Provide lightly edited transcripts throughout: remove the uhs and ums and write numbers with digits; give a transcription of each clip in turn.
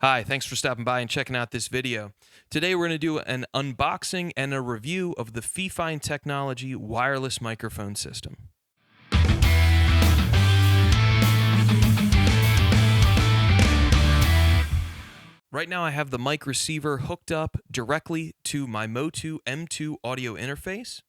Hi, thanks for stopping by and checking out this video. Today we're going to do an unboxing and a review of the Fifine Technology wireless microphone system. Right now I have the mic receiver hooked up directly to my Motu M2 audio interface.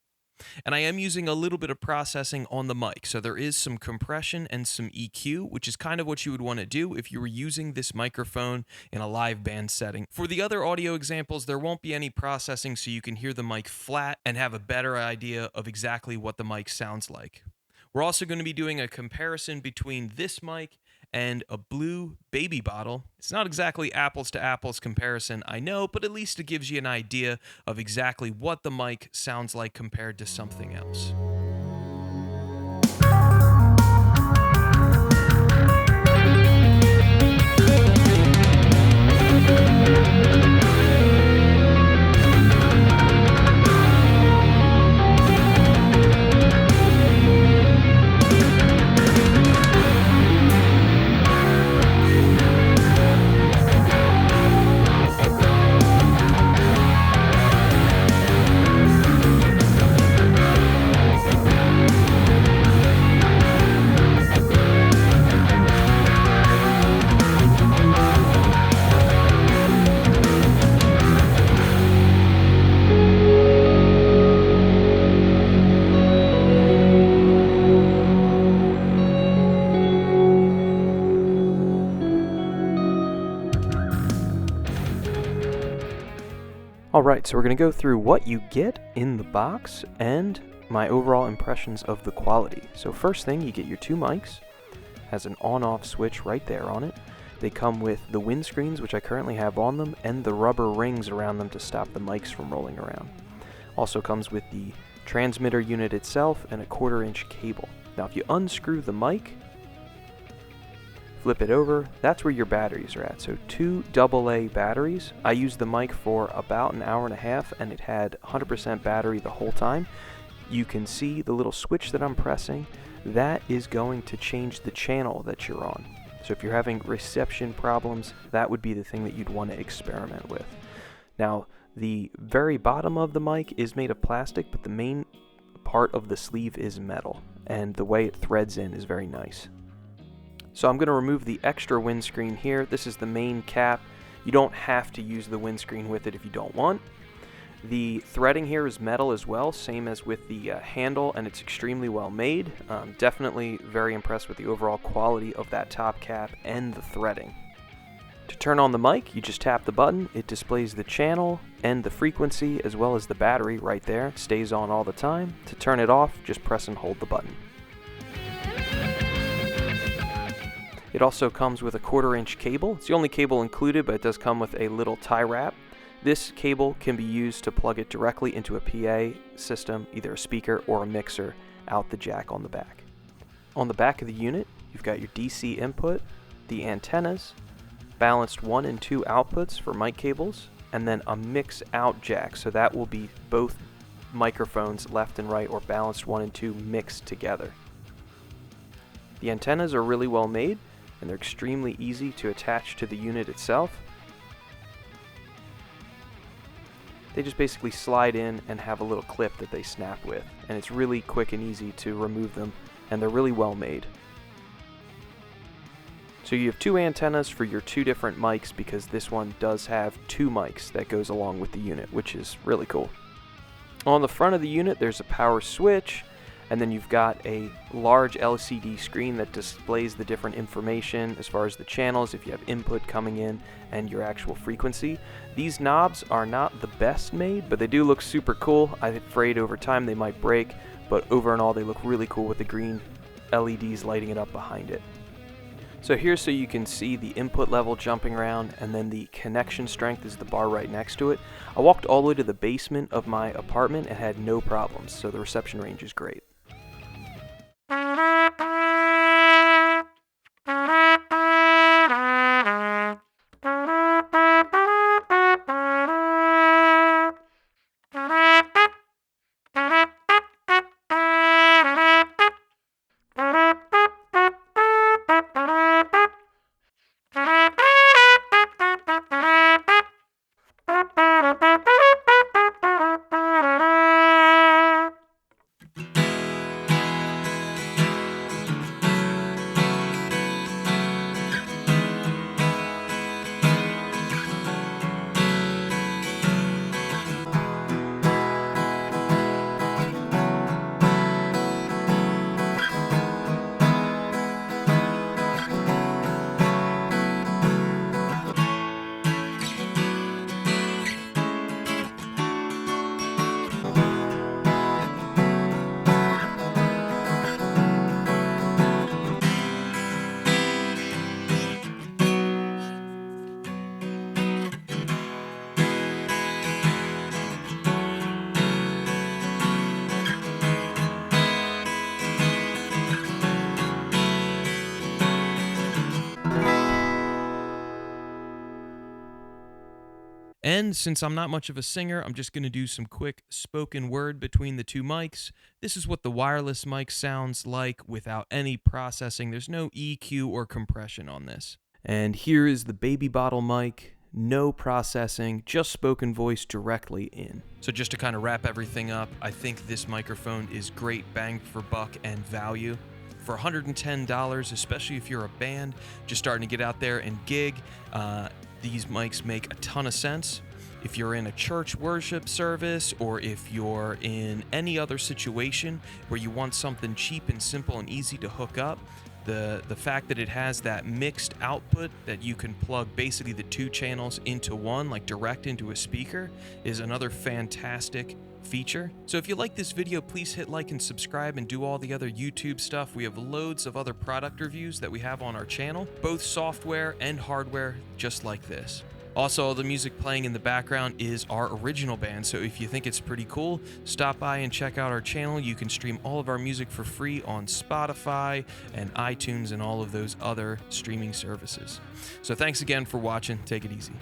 And I am using a little bit of processing on the mic. So there is some compression and some EQ, which is kind of what you would want to do if you were using this microphone in a live band setting. For the other audio examples, there won't be any processing, so you can hear the mic flat and have a better idea of exactly what the mic sounds like. We're also going to be doing a comparison between this mic and a blue baby bottle. It's not exactly apples to apples comparison, I know, but at least it gives you an idea of exactly what the mic sounds like compared to something else. Alright, so we're going to go through what you get in the box and my overall impressions of the quality. So first thing, you get your two mics. Has an on-off switch right there on it. They come with the windscreens, which I currently have on them, and the rubber rings around them to stop the mics from rolling around. Also comes with the transmitter unit itself and a 1/4-inch cable. Now if you unscrew the mic, flip it over, that's where your batteries are at. So two AA batteries. I used the mic for about an hour and a half and it had 100% battery the whole time. You can see the little switch that I'm pressing. That is going to change the channel that you're on. So if you're having reception problems, that would be the thing that you'd want to experiment with. Now, the very bottom of the mic is made of plastic, but the main part of the sleeve is metal, and the way it threads in is very nice. So I'm going to remove the extra windscreen here. This is the main cap. You don't have to use the windscreen with it if you don't want. The threading here is metal as well, same as with the handle, and it's extremely well made. Definitely very impressed with the overall quality of that top cap and the threading. To turn on the mic, you just tap the button. It displays the channel and the frequency as well as the battery right there. It stays on all the time. To turn it off, just press and hold the button. It also comes with a 1/4-inch cable. It's the only cable included, but it does come with a little tie wrap. This cable can be used to plug it directly into a PA system, either a speaker or a mixer, out the jack on the back. On the back of the unit, you've got your DC input, the antennas, balanced 1 and 2 outputs for mic cables, and then a mix out jack, so that will be both microphones left and right, or balanced 1 and 2 mixed together. The antennas are really well made, and they're extremely easy to attach to the unit itself. They just basically slide in and have a little clip that they snap with, and it's really quick and easy to remove them, and they're really well made. So you have 2 antennas for your 2 different mics, because this one does have 2 mics that goes along with the unit, which is really cool. On the front of the unit there's a power switch, and then you've got a large LCD screen that displays the different information as far as the channels, if you have input coming in, and your actual frequency. These knobs are not the best made, but they do look super cool. I'm afraid over time they might break, but over and all they look really cool with the green LEDs lighting it up behind it. So here's so you can see the input level jumping around, and then the connection strength is the bar right next to it. I walked all the way to the basement of my apartment and had no problems, so the reception range is great. And since I'm not much of a singer, I'm just going to do some quick spoken word between the two mics. This is what the wireless mic sounds like without any processing. There's no EQ or compression on this. And here is the baby bottle mic. No processing, just spoken voice directly in. So just to kind of wrap everything up, I think this microphone is great bang for buck and value. For $110, especially if you're a band just starting to get out there and gig, these mics make a ton of sense. If you're in a church worship service, or if you're in any other situation where you want something cheap and simple and easy to hook up, the fact that it has that mixed output that you can plug basically the two channels into one, like direct into a speaker, is another fantastic feature. So if you like this video, please hit like and subscribe and do all the other YouTube stuff. We have loads of other product reviews that we have on our channel, both software and hardware, just like this. Also, all the music playing in the background is our original band, so if you think it's pretty cool, stop by and check out our channel. You can stream all of our music for free on Spotify and iTunes and all of those other streaming services. So thanks again for watching. Take it easy.